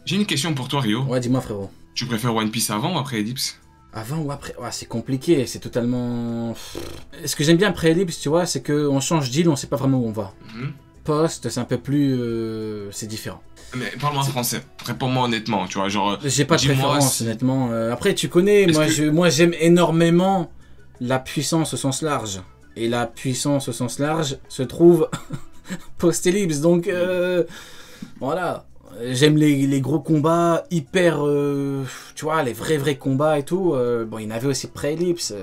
J'ai une question pour toi, Rio. Ouais, dis-moi frérot. Tu préfères One Piece avant ou après Ellipse? Avant ou après? Ouais, c'est compliqué, c'est totalement... Ce que j'aime bien après Ellipse, tu vois, c'est qu'on change d'île, on sait pas vraiment où on va. Mhm. Post, c'est un peu plus... c'est différent. Mais parle-moi en français. Réponds-moi honnêtement, tu vois, genre... J'ai pas de dis-moi préférence, si- honnêtement. Après, tu connais, moi j'aime énormément la puissance au sens large. Et la puissance au sens large se trouve post-ellipse, donc voilà. J'aime les gros combats hyper, tu vois, les vrais combats et tout. Bon, il y en avait aussi pré-ellipse.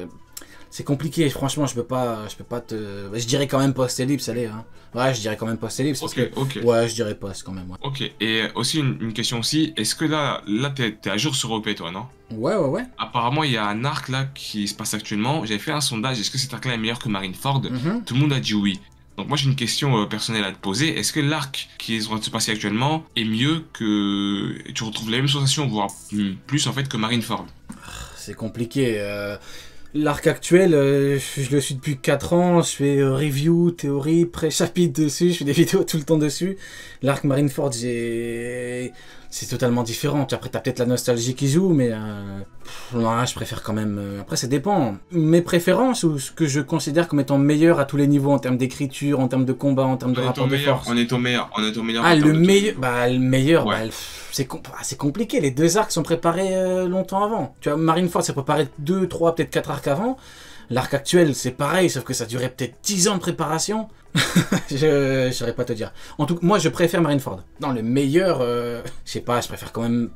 C'est compliqué, franchement, je peux pas te... Je dirais quand même post-ellipse, allez. Hein. Ouais, je dirais quand même post-ellipse. Ok, ok. Ouais, je dirais post quand même. Ouais, Ok, et aussi une question aussi, est-ce que là t'es à jour sur OP toi, non? ouais. Apparemment, il y a un arc là qui se passe actuellement. J'avais fait un sondage, est-ce que cet arc là est meilleur que Marineford? Mhm. Tout le monde a dit oui. Donc moi j'ai une question personnelle à te poser. Est-ce que l'arc qui est en train de se passer actuellement est mieux que... Tu retrouves les mêmes sensations, voire plus en fait que Marineford? C'est compliqué. L'arc actuel, je le suis depuis 4 ans, je fais review, théorie, pré-chapitre dessus, je fais des vidéos tout le temps dessus. L'arc Marineford, c'est totalement différent. Après, t'as peut-être la nostalgie qui joue, mais non, je préfère quand même... Après, ça dépend. Mes préférences, ou ce que je considère comme étant meilleur à tous les niveaux, en termes d'écriture, en termes de combat, en termes de rapport de force. On est au meilleur. On est au meilleur. Ah, en le termes de meilleur, tout. le meilleur, Ouais. c'est compliqué. Les deux arcs sont préparés longtemps avant. Tu vois, Marineford s'est préparé 2, 3, peut-être 4 arcs avant. L'arc actuel, c'est pareil, sauf que ça durait peut-être 10 ans de préparation. Je saurais pas te dire. En tout cas, moi, je préfère Marineford. Non, le meilleur, je sais pas, je préfère quand même...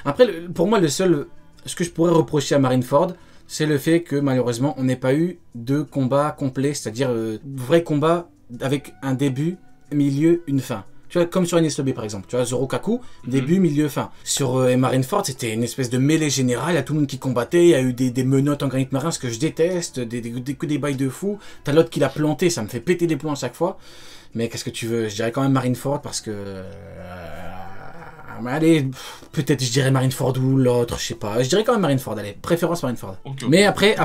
Après, pour moi, ce que je pourrais reprocher à Marineford, c'est le fait que, malheureusement, on n'ait pas eu de combat complet, c'est-à-dire vrai combat avec un début, milieu, une fin. Tu vois, comme sur Enies Lobby par exemple, tu vois, Zoro Kaku, début, milieu, fin. Sur Marineford, c'était une espèce de mêlée générale, il y a tout le monde qui combattait, il y a eu des menottes en granit marin, ce que je déteste, que des bails de fou. T'as l'autre qui l'a planté, ça me fait péter les plombs à chaque fois. Mais qu'est-ce que tu veux, je dirais quand même Marineford parce que... allez, peut-être je dirais Marineford ou l'autre, je sais pas. Je dirais quand même Marineford, allez, préférence Marineford. Ok. Mais après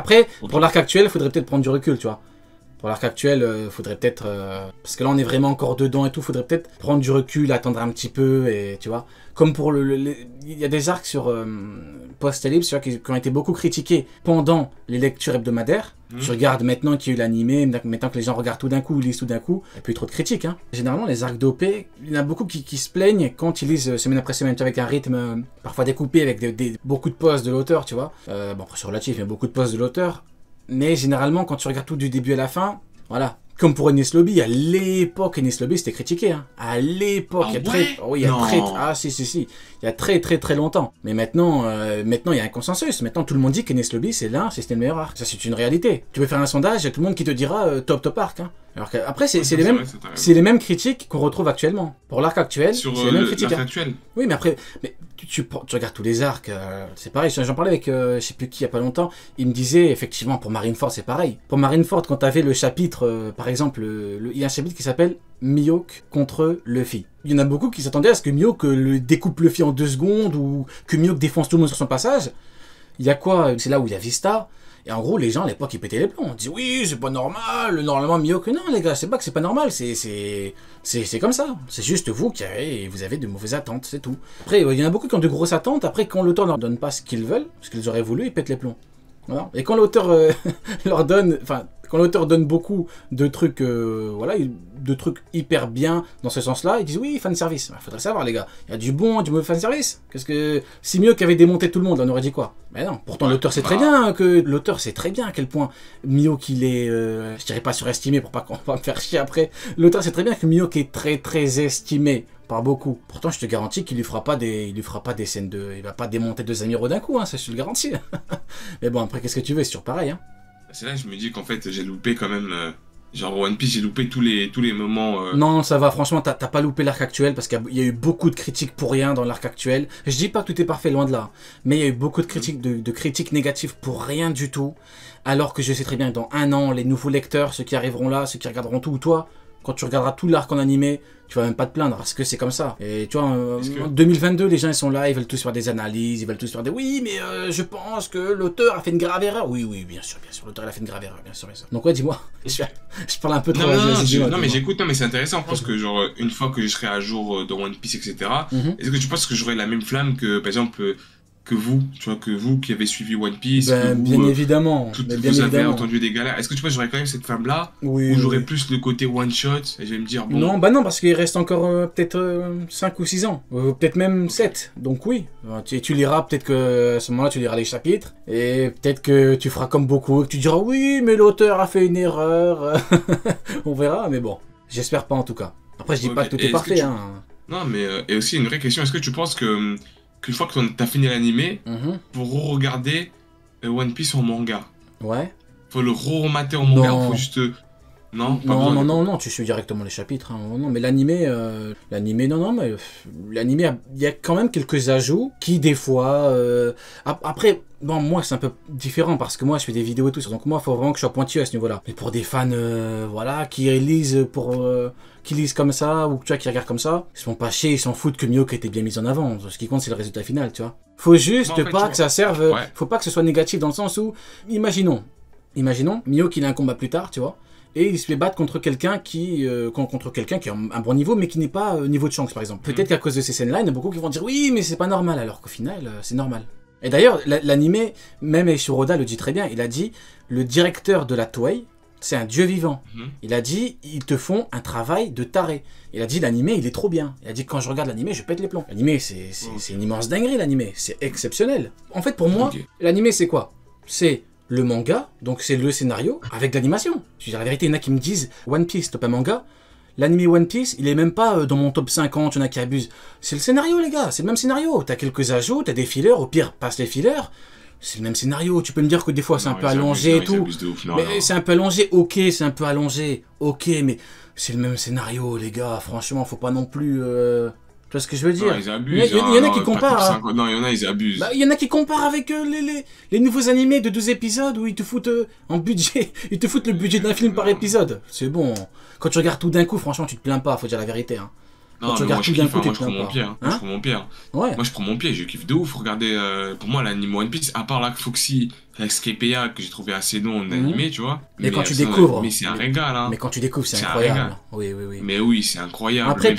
pour l'arc actuel, il faudrait peut-être prendre du recul, tu vois. Pour l'arc actuel, faudrait peut-être... parce que là, on est vraiment encore dedans et tout. Faudrait peut-être prendre du recul, attendre un petit peu, et tu vois. Comme pour il y a des arcs sur Post-Ellipse, tu vois, qui ont été beaucoup critiqués pendant les lectures hebdomadaires. Tu regardes maintenant qu'il y a eu l'animé, maintenant que les gens regardent tout d'un coup, lisent tout d'un coup. Il n'y a plus trop de critiques, hein. Généralement, les arcs d'OP, il y en a beaucoup qui se plaignent quand ils lisent semaine après semaine, tu vois, avec un rythme parfois découpé, avec beaucoup de pauses de l'auteur, tu vois. Bon, après, c'est relatif, il y a beaucoup de pauses de l'auteur. Mais généralement, quand tu regardes tout du début à la fin, voilà. Comme pour Enies Lobby, à l'époque, Enies Lobby, c'était critiqué. Hein. À l'époque, il y a très... Oui, il y a très... Ah, si. Il y a très longtemps. Mais maintenant, maintenant, il y a un consensus. Maintenant, tout le monde dit qu'Enies Lobby, c'est le meilleur arc. Ça, c'est une réalité. Tu peux faire un sondage, il y a tout le monde qui te dira top arc. Hein. Alors qu'après, c'est les mêmes critiques qu'on retrouve actuellement. Pour l'arc actuel, c'est les mêmes critiques. L'arc actuel. Oui, mais après, tu regardes tous les arcs, c'est pareil. J'en parlais avec je sais plus qui il y a pas longtemps. Il me disait, effectivement, pour Marineford, c'est pareil. Pour Marineford, quand tu avais le chapitre, par exemple, il y a un chapitre qui s'appelle Mihawk contre Luffy. Il y en a beaucoup qui s'attendaient à ce que Mihawk découpe Luffy en 2 secondes ou que Mihawk défonce tout le monde sur son passage. Il y a quoi? C'est là où il y a Vista. Et en gros, les gens à l'époque ils pétaient les plombs. On dit oui, c'est pas normal, normalement Mihawk. Non, les gars, c'est pas que c'est pas normal, c'est comme ça. C'est juste vous vous avez de mauvaises attentes, c'est tout. Après, il y en a beaucoup qui ont de grosses attentes. Après, quand l'auteur leur donne pas ce qu'ils veulent, ce qu'ils auraient voulu, ils pètent les plombs. Voilà. Et quand l'auteur leur donne, enfin, quand l'auteur donne beaucoup de trucs, voilà, de trucs hyper bien dans ce sens-là, ils disent oui, fanservice. Il faudrait savoir, les gars. Il y a du bon, du mauvais fanservice. Qu'est-ce que si Mihawk avait démonté tout le monde, on aurait dit quoi? Mais non. Pourtant, l'auteur sait très bien à quel point Mihawk il est, je dirais pas surestimé pour pas qu'on va me faire chier après. L'auteur sait très bien que Mihawk est très estimé. Par beaucoup. Pourtant, je te garantis qu'il lui fera pas des scènes de... Il va pas démonter 2 amiraux d'un coup, hein, ça je te le garantis. Mais bon, après, qu'est-ce que tu veux, c'est toujours pareil, hein. C'est là que je me dis qu'en fait, j'ai loupé quand même... genre One Piece, j'ai loupé tous les moments... Non, ça va, franchement, t'as pas loupé l'arc actuel, parce qu'il y a eu beaucoup de critiques pour rien dans l'arc actuel. Je dis pas que tout est parfait, loin de là. Mais il y a eu beaucoup de critiques, de critiques négatives pour rien du tout. Alors que je sais très bien que dans 1 an, les nouveaux lecteurs, ceux qui arriveront là, ceux qui regarderont tout, ou toi... Quand tu regarderas tout l'arc en animé, tu vas même pas te plaindre, parce que c'est comme ça. Et tu vois, en que... 2022, les gens ils sont là, ils veulent tous faire des analyses, ils veulent tous faire des... Oui, mais je pense que l'auteur a fait une grave erreur. Oui, oui, bien sûr, l'auteur a fait une grave erreur, bien sûr, bien sûr. Donc ouais, dis-moi, je parle un peu trop. Non, mais j'écoute, non, mais c'est intéressant. Je pense que genre, une fois que je serai à jour dans One Piece, etc., est-ce que tu penses que j'aurai la même flamme que, par exemple, que vous, tu vois, que vous qui avez suivi One Piece, ben, que vous, bien évidemment, vous avez entendu des galères. Est-ce que tu penses que j'aurai quand même cette flamme-là, oui, ou j'aurai plus le côté one shot et je vais me dire bon. Non, bah non, parce qu'il reste encore peut-être 5 ou 6 ans, peut-être même 7. Donc oui, tu liras peut-être que à ce moment-là tu liras les chapitres et peut-être que tu feras comme beaucoup, que tu diras oui, mais l'auteur a fait une erreur. On verra, mais bon, j'espère pas en tout cas. Après, je dis pas que tout est parfait. Hein. Non, mais et aussi une vraie question, est-ce que tu penses que qu'une fois que t'as fini l'animé, pour re-regarder One Piece en manga, ouais, faut le re-remater en manga, ou faut juste... Non, tu suis directement les chapitres. Hein. Non, mais l'animé, mais l'animé, il y a quand même quelques ajouts qui, des fois... Après, bon, moi, c'est un peu différent parce que moi, je fais des vidéos et tout ça. Donc moi, il faut vraiment que je sois pointu à ce niveau-là. Mais pour des fans, voilà, qui lisent qui lisent comme ça, ou tu vois, qui regardent comme ça, ils se font pas chier, ils s'en foutent que Mihawk était bien mis en avant. Ce qui compte, c'est le résultat final, tu vois. Faut juste pas que ça serve... Faut pas que ce soit négatif dans le sens où... Imaginons, Mihawk, il a un combat plus tard, tu vois. Et il se fait battre contre quelqu'un qui a un bon niveau, mais qui n'est pas niveau de Shanks, par exemple. Peut-être qu'à cause de ces scènes-là, il y en a beaucoup qui vont dire oui, mais c'est pas normal, alors qu'au final, c'est normal. Et d'ailleurs, l'animé, même Eiichiro Oda le dit très bien, il a dit, le directeur de la Toei, c'est un dieu vivant. Il a dit, ils te font un travail de taré. Il a dit, l'animé, il est trop bien. Il a dit, quand je regarde l'animé, je pète les plombs. L'animé, c'est une immense dinguerie, l'animé. C'est exceptionnel. En fait, pour moi, l'animé, c'est quoi? C'est le manga, donc c'est le scénario, avec l'animation. Je veux dire, la vérité, il y en a qui me disent One Piece, top un manga. L'anime One Piece, il est même pas dans mon top 50, il y en a qui abusent. C'est le scénario, les gars, c'est le même scénario. T'as quelques ajouts, t'as des fillers, au pire, passe les fillers. C'est le même scénario. Tu peux me dire que des fois, c'est un peu allongé et tout. Mais c'est un peu allongé, ok, c'est un peu allongé, ok, mais c'est le même scénario, les gars. Franchement, faut pas non plus... Tu vois ce que je veux dire? Non, ils abusent. Il y en a qui comparent. Non, il y en a, ils abusent. Bah, il y en a qui comparent avec les nouveaux animés de 12 épisodes où ils te foutent en budget. Ils te foutent le budget d'un film par épisode. C'est bon. Quand tu regardes tout d'un coup, franchement, tu te plains pas, faut dire la vérité. Hein. Non, mais moi je kiffe, moi je prends mon pied. Hein. Moi je prends mon pied. Ouais. Moi je prends mon pied, je kiffe de ouf. Regardez, pour moi, l'anime One Piece, à part la Foxy avec Skypiea que j'ai trouvé assez long en animé, tu vois. Mais quand tu découvres. Mais c'est un régal, hein. Mais quand tu découvres, c'est incroyable. Oui. Mais oui, c'est incroyable. Après,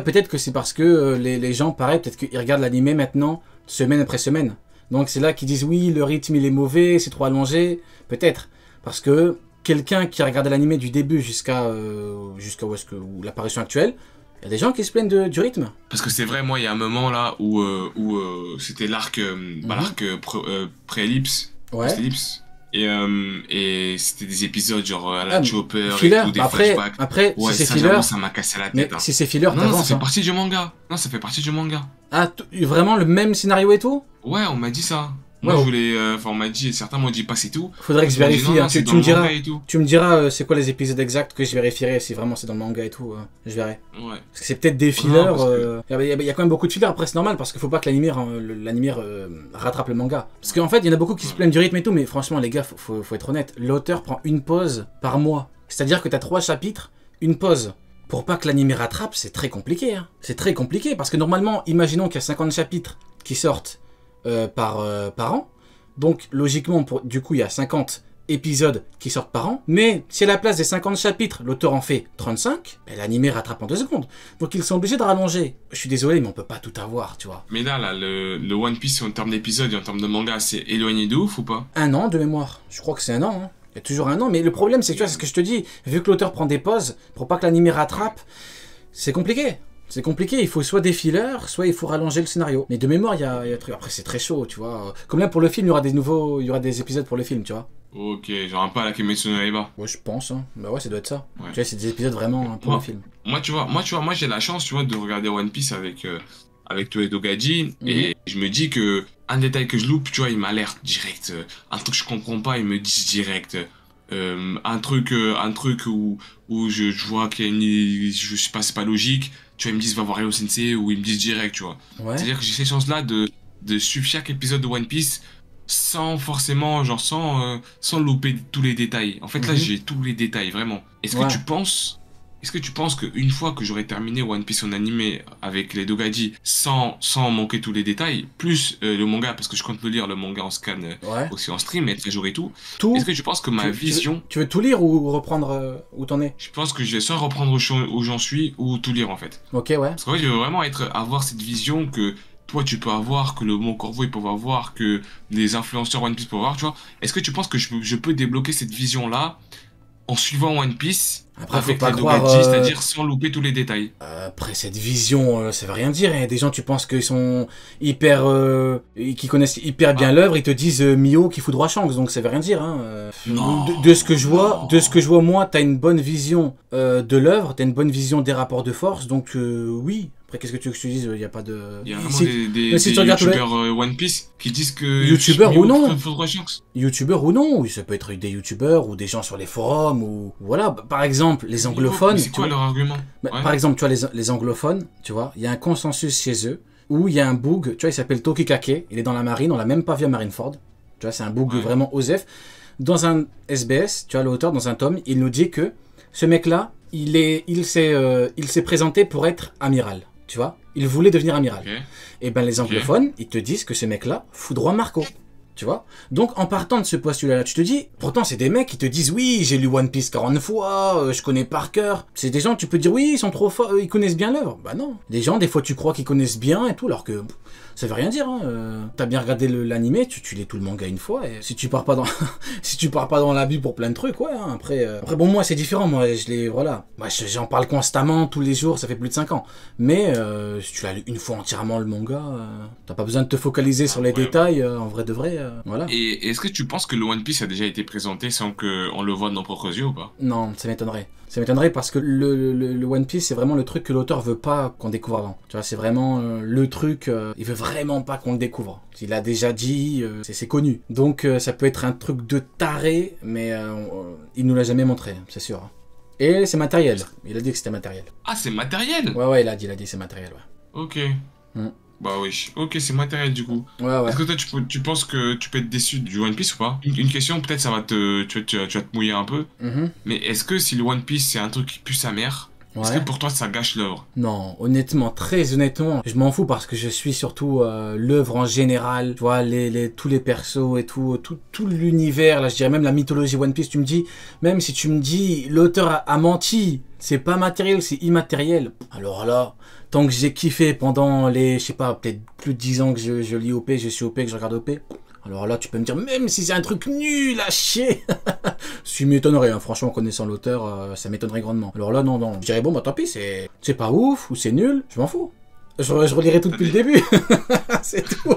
peut-être que c'est parce que les gens, pareil, peut-être qu'ils regardent l'animé maintenant, semaine après semaine. Donc c'est là qu'ils disent oui, le rythme il est mauvais, c'est trop allongé. Peut-être. Parce que quelqu'un qui a regardé l'animé du début jusqu'à l'apparition actuelle, il y a des gens qui se plaignent du rythme. Parce que c'est vrai, moi, il y a un moment là où c'était l'arc pré-ellipse. Ouais. Et c'était des épisodes genre à la Chopper filler. Et tout, des flashbacks. Après, ouais, si c'est filler, ça m'a cassé la tête. Mais si c'est filler, non, ça fait partie du manga. Non, ça fait partie du manga. Ah, vraiment le même scénario et tout? Ouais, on m'a dit ça. Moi, je voulais... on m'a dit... Certains m'ont dit pas c'est tout. Faudrait que je vérifie. Tu me diras c'est quoi les épisodes exacts que je vérifierai si vraiment c'est dans le manga et tout. Je verrai. Ouais. Parce que c'est peut-être des fillers. Il y a quand même beaucoup de fillers. Après, c'est normal parce qu'il faut pas que l'animé rattrape le manga. Parce qu'en fait, il y en a beaucoup qui se plaignent du rythme et tout. Mais franchement, les gars, faut être honnête. L'auteur prend une pause par mois. C'est-à-dire que t'as 3 chapitres, une pause. Pour pas que l'animé rattrape, c'est très compliqué. Hein. C'est très compliqué parce que normalement, imaginons qu'il y a 50 chapitres qui sortent par an. Donc logiquement, du coup, il y a 50 épisodes qui sortent par an. Mais si à la place des 50 chapitres, l'auteur en fait 35, ben, l'animé rattrape en 2 secondes. Donc ils sont obligés de rallonger. Je suis désolé, mais on peut pas tout avoir, tu vois. Mais là le One Piece en termes d'épisodes et en termes de manga, c'est éloigné de ouf ou pas? 1 an de mémoire. Je crois que c'est 1 an. Hein. Il y a toujours 1 an. Mais le problème, c'est que tu vois, c'est ce que je te dis. Vu que l'auteur prend des pauses pour pas que l'animé rattrape, c'est compliqué. C'est compliqué, il faut soit des fillers, soit il faut rallonger le scénario. Mais de mémoire, il y a après c'est très chaud, tu vois. Comme là pour le film, il y aura des épisodes pour le film, tu vois. Ok, genre un peu à la Kimetsu no Yaiba. Ouais, je pense, hein. Bah ouais, ça doit être ça. Ouais. Tu vois, c'est des épisodes vraiment pour le film. Moi, j'ai la chance, tu vois, de regarder One Piece avec Toei Dogaji, et je me dis que un détail que je loupe, tu vois, il m'alerte direct. Un truc que je comprends pas, il me dit direct. Un truc où je vois qu'il y a je sais pas, c'est pas logique. Tu vois, ils me disent va voir Hiro Sensei ou ils me disent direct, tu vois. Ouais. C'est-à-dire que j'ai cette chance-là de suivre chaque épisode de One Piece sans forcément, genre sans louper tous les détails. En fait, là, j'ai tous les détails, vraiment. Est-ce que tu penses est-ce que tu penses qu'une fois que j'aurai terminé One Piece en animé avec les Dogaji sans manquer tous les détails, plus le manga, parce que je compte le lire, le manga en scan Ouais. aussi en stream, mettre à jour et tout, Tout. est-ce que tu penses que ma vision, Tu veux tout lire ou reprendre où t'en es? je pense que je vais soit reprendre où j'en suis ou tout lire en fait. Ok, ouais. Parce qu'en fait, je veux vraiment avoir cette vision que toi tu peux avoir, que le Mon Corvo ils peuvent avoir, que les influenceurs One Piece peuvent avoir, tu vois. Est-ce que tu penses que je peux débloquer cette vision-là en suivant One Piece Après, faut avec pas les croire. Dogaji, c'est-à-dire sans louper tous les détails? Après, cette vision, ça veut rien dire. Il y a des gens, tu penses qu'ils sont hyper. Qui connaissent hyper bien l'œuvre, ils te disent Mio qui fout droit Shanks, donc ça veut rien dire. Hein. Non. De ce que je vois, moi, t'as une bonne vision de l'œuvre, t'as une bonne vision des rapports de force, donc oui. Après, qu'est-ce que tu veux que je te dise? Il n'y a pas de. Il y a vraiment Si- des mais si tu regardes youtubeurs One Piece qui disent que Youtubeurs ou non. faudrait Shanks. Youtubeurs ou non, oui, ça peut être des youtubeurs ou des gens sur les forums ou voilà. Par exemple, les anglophones. Mais c'est tu quoi vois. leur argument? Bah, Ouais. par exemple, tu vois, les anglophones, tu vois, il y a un consensus chez eux où il y a un boug, tu vois, il s'appelle Tokikake, il est dans la marine, on l'a même pas vu à Marineford. Tu vois, c'est un boug Ouais. vraiment OSEF. Dans un SBS, tu vois, l'auteur, dans un tome, il nous dit que ce mec-là, il s'est présenté pour être amiral, tu vois. Il voulait devenir amiral. Ok. Et ben les anglophones, ils te disent que ce mec-là fout droit Marco. Tu vois. Donc en partant de ce postulat-là, tu te dis, pourtant c'est des mecs qui te disent oui, j'ai lu One Piece 40 fois, je connais par cœur. C'est des gens, tu peux dire oui, ils sont trop forts, ils connaissent bien l'œuvre. Bah non. Des gens, des fois tu crois qu'ils connaissent bien et tout, alors que ça veut rien dire. Hein. T'as bien regardé l'animé, tu lis tout le manga une fois et si tu pars pas dans, si tu pars pas dans l'abus pour plein de trucs, ouais. Hein. Après bon moi c'est différent, moi voilà, moi j'en parle constamment tous les jours, ça fait plus de 5 ans. Mais si tu l'as lu une fois entièrement le manga, t'as pas besoin de te focaliser sur les Ouais. détails, en vrai de vrai. Voilà. Et est-ce que tu penses que le One Piece a déjà été présenté sans qu'on le voit de nos propres yeux ou pas? Non, ça m'étonnerait. Ça m'étonnerait parce que le One Piece, c'est vraiment le truc que l'auteur veut pas qu'on découvre avant. Tu vois, c'est vraiment le truc, il veut vraiment pas qu'on le découvre. Il a déjà dit, c'est connu. Donc ça peut être un truc de taré, mais il nous l'a jamais montré, c'est sûr. Et c'est matériel. Il a dit que c'était matériel. Ah, c'est matériel? Ouais, il a dit c'est matériel, ouais. Ok. Mm. Bah oui, ok, c'est matériel du coup. Ouais. Est-ce que toi, tu penses que tu peux être déçu du One Piece ou pas? Une question, peut-être ça va tu vas te mouiller un peu. Mhm. Mais est-ce que si le One Piece c'est un truc qui pue sa mère, est-ce Ouais. que pour toi ça gâche l'œuvre? Non, honnêtement, très honnêtement, je m'en fous parce que je suis surtout l'œuvre en général, tu vois, tous les persos et tout l'univers, là je dirais même la mythologie One Piece, même si tu me dis l'auteur a menti, c'est pas matériel, c'est immatériel, alors là, tant que j'ai kiffé pendant les, je sais pas, peut-être plus de 10 ans que je lis OP, je suis OP, que je regarde OP, alors là tu peux me dire, même si c'est un truc nul à chier, ça m'étonnerait, hein. Franchement, connaissant l'auteur, ça m'étonnerait grandement. Alors là, non, je dirais, bon, bah tant pis, c'est pas ouf, ou c'est nul, je m'en fous. Je relirai tout depuis le début, c'est tout.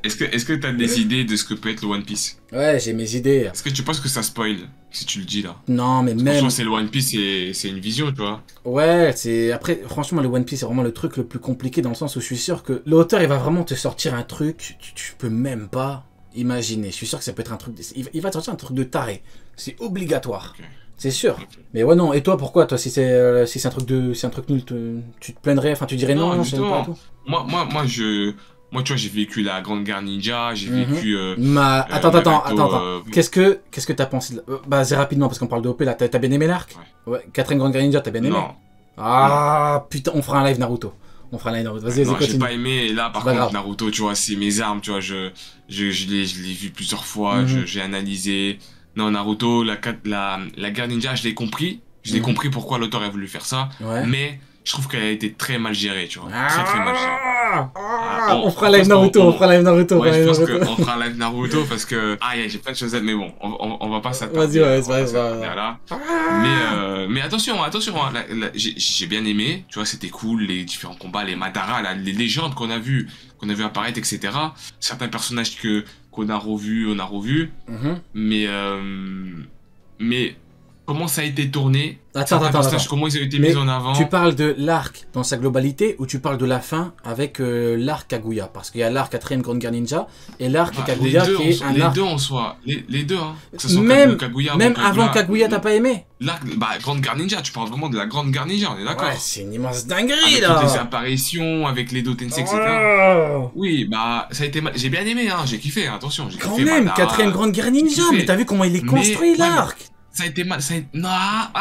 Est-ce que t'as des idées de ce que peut être le One Piece? Ouais, j'ai mes idées. Est-ce que tu penses que ça spoil si tu le dis là? Non, mais même... Franchement, c'est le One Piece, c'est une vision, tu vois. Ouais, après, franchement, le One Piece, c'est vraiment le truc le plus compliqué dans le sens où je suis sûr que l'auteur, il va vraiment te sortir un truc, tu peux même pas imaginer. Je suis sûr que ça peut être un truc... Il va te sortir un truc de taré. C'est obligatoire. Ok. C'est sûr. Mais ouais, non. Et toi, pourquoi, toi, si c'est un truc nul, tu te plaindrais, enfin, tu dirais non, j'aime justement. pas et tout. Moi, tu vois, j'ai vécu la Grande Guerre Ninja, j'ai Mhm. vécu... Attends. Qu'est-ce que t'as pensé Bah, c'est rapidement, parce qu'on parle de OP, là. T'as bien aimé l'arc? Ouais. Quatrième Grande Guerre Ninja, t'as bien aimé? Non. Ah, putain, on fera un live Naruto. Vas-y, Non, vas-y, j'ai continue. pas aimé, et là, par C'est pas contre, grave. Naruto, tu vois, c'est mes armes, tu vois, je l'ai vu plusieurs fois, Mhm. j'ai analysé. Non, Naruto, la guerre ninja, je l'ai compris. Je l'ai Mhm. compris pourquoi l'auteur a voulu faire ça. Ouais. Mais je trouve qu'elle a été très mal gérée, tu vois. Très, très mal gérée. On fera live Naruto, on fera live Naruto. Ouais, je pense Naruto. qu'on fera un live Naruto parce que... Ah, j'ai plein de choses à dire, mais bon, on va pas s'attarder. Vas-y, ouais, on va pas c'est vrai. s'attarder là. Mais attention, hein, j'ai bien aimé, tu vois, c'était cool, les différents combats, les Madara, les légendes qu'on a vu apparaître, etc. Certains personnages qu'on a revus, Mhm. mais comment ça a été tourné, Attends. comment ils ont été Mais mis en avant. tu parles de l'arc dans sa globalité ou tu parles de la fin avec l'arc Kaguya? Parce qu'il y a l'arc 4ème Grande Guerre Ninja et l'arc Bah, Kaguya qui est un les arc... deux en soi, les deux, hein. Que ce soit Même, Kaguya, même avant Kaguya, t'as pas aimé? L'arc, Grande Guerre Ninja, tu parles vraiment de la Grande Guerre Ninja, on est d'accord? Ouais, c'est une immense dinguerie, Avec là. toutes les apparitions, avec les Dotensei, etc. Oh. Oui, ça a été j'ai bien aimé, hein, j'ai kiffé, attention, j'ai Quand kiffé même, Madara. 4ème Grande Guerre Ninja, kiffé. mais t'as vu comment il est Mais, construit, ouais, l'arc? Ça a été mal. Non,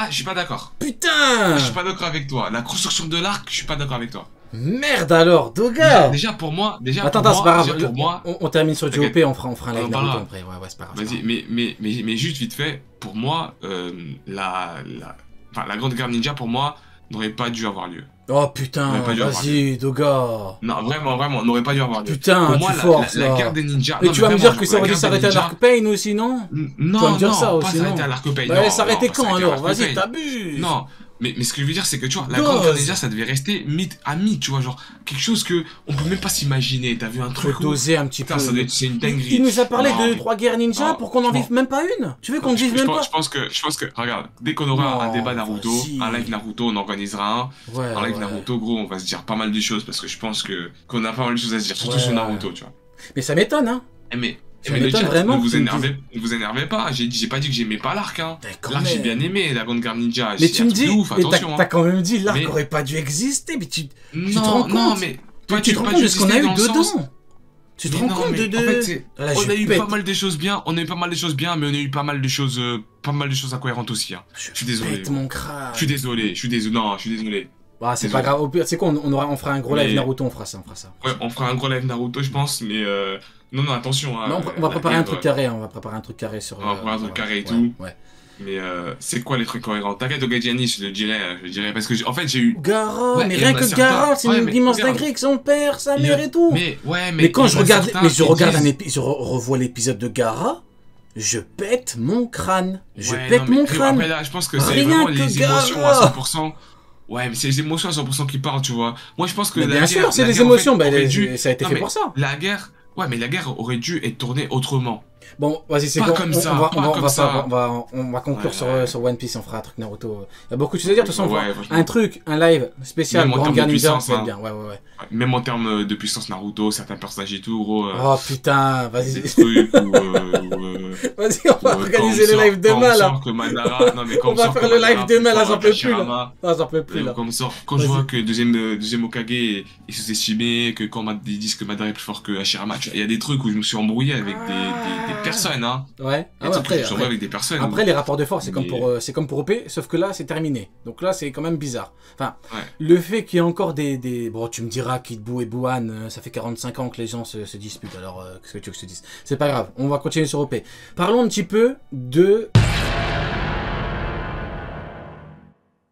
je suis pas d'accord. Putain! Je suis pas d'accord avec toi. La construction de l'arc, je suis pas d'accord avec toi. Merde alors, Doga! Déjà pour moi, Attends, c'est pas grave. pour moi, on termine sur du OP, on fera un live Naruto parlera. après. Ouais, c'est pas grave. Vas-y, mais juste vite fait, pour moi, enfin, la Grande Guerre Ninja, pour moi, n'aurait pas dû avoir lieu. Oh putain, vas-y, Doga. Non, vraiment, n'aurait pas dû avoir lieu. Putain, pour moi, tu forces, la guerre des ninjas. Et non, tu vas me vraiment, dire que ça aurait dû s'arrêter à l'Arc Pain aussi, non? Non, tu vas me dire ça pas aussi, s'arrêter non? à l'Arc Pain. Bah, non, s'arrêter pas quand s'arrêter à alors? l'Arc Vas-y, Pain. t'abuses. Non, mais ce que je veux dire, c'est que tu vois, la Gosse. Grande Guerre Ninja, ça devait rester mythe à mythe, tu vois, genre, quelque chose que on peut même pas s'imaginer. T'as vu un truc Faut doser un petit peu. Putain, c'est une dinguerie. Il nous a parlé Non, de mais- 3 guerres ninja non, pour qu'on en je vive même pas une. Tu veux qu'on ne vive même pas? Je pense que, regarde, dès qu'on aura un débat Naruto, vas-y. un live Naruto, on organisera un. Ouais, Un live ouais. Naruto, gros, on va se dire pas mal de choses parce que je pense qu'on a pas mal de choses à se dire, surtout Ouais. sur Naruto, tu vois. Mais ça m'étonne, hein. Ça Mais le m'étonne chat, vraiment ne vous que tu me énervez, ne vous énervez pas. J'ai pas dit que j'aimais pas l'arc, hein. Mais quand L'arc, j'ai même. bien aimé, la Grande Guerre Ninja. Mais c'est tu un me truc dis, de ouf, mais attention. t'as quand même dit l'arc Mais- aurait pas dû exister, mais tu te Non, rends non, compte mais toi, tu te rends pas compte de ce qu'on a justifié eu dans le sens- dedans. Tu te Mais rends non, compte mais de... en fait, c'est- Ah, là, on je a eu pète. pas mal de choses bien, on a eu pas mal de choses bien, mais on a eu pas mal de choses incohérentes aussi, hein. Je suis désolé. Pète mon crâne. Je suis désolé, non, je suis désolé. Ah, c'est Désolé. pas grave. Au pire, c'est quoi, on fera un gros live Mais- Naruto, on fera ça. Ouais, on fera un gros live Naruto, je pense, mais non, attention. Hein, Non, on va la préparer un guerre, truc carré, on va préparer un truc carré sur... On va préparer un truc carré et ouais, tout. Ouais. Mais c'est quoi les trucs cohérents? T'inquiète, Ogadiani, je le dirais, parce que en fait j'ai eu. Gara, Ouais, mais il y rien en a que certains. Gara, c'est Ouais, une mais immense regarde. dinguerie avec son père, sa Il y mère a- et tout. Mais quand il je y en a regarde, certains mais je qui regarde disent- je revois l'épisode de Gara, je pète mon crâne. Je Ouais, pète non, mais mon crâne. Après là, je pense que c'est Rien vraiment que les Gara. émotions à 100%. Ouais, mais c'est les émotions à 100% qui parlent, tu vois. Moi, je pense que Mais la bien guerre, sûr, c'est la les guerre, en fait, émotions, bah, aurait dû- ça a été Non, fait mais pour ça. La guerre, ouais, mais la guerre aurait dû être tournée autrement. Bon, vas-y, c'est Pas bon. comme ça, pas comme ça. On va conclure Ouais. sur One Piece, on fera un truc Naruto. Il y a beaucoup de choses à dire, de toute façon, on Ouais, fera franchement. un truc, un live spécial, Même en Grande termes Guerre de Ninja, puissance, ça va être hein. bien, ouais. Ouais, même en termes de puissance Naruto, certains personnages et tout, gros. Oh putain, vas-y. Des trucs où, Vas-y, on va organiser le live quand on demain, là. sort que Madara, non mais quand On va sort faire que le live Madara demain, plus là, fort j'en peux plus, là. qu'Hashirama, Ah, j'en peux plus, là. quand je Vas-y. vois que deuxième Hokage est sous-estimé, que quand ils disent que Madara est plus fort que Hashirama, il y a des trucs où je me suis embrouillé avec des personnes, hein. Ouais. Il y a des trucs où je me suis embrouillé avec des personnes. Après, les rapports de force, c'est Mais- comme pour OP, sauf que là, c'est terminé. Donc là, c'est quand même bizarre. Enfin, Ouais. le fait qu'il y ait encore des... Bon, tu me diras, Kid Buu et Buan, ça fait 45 ans que les gens se disputent, alors qu'est-ce que tu veux que je te dise? C'est pas grave, on va continuer sur OP. Parlons un petit peu de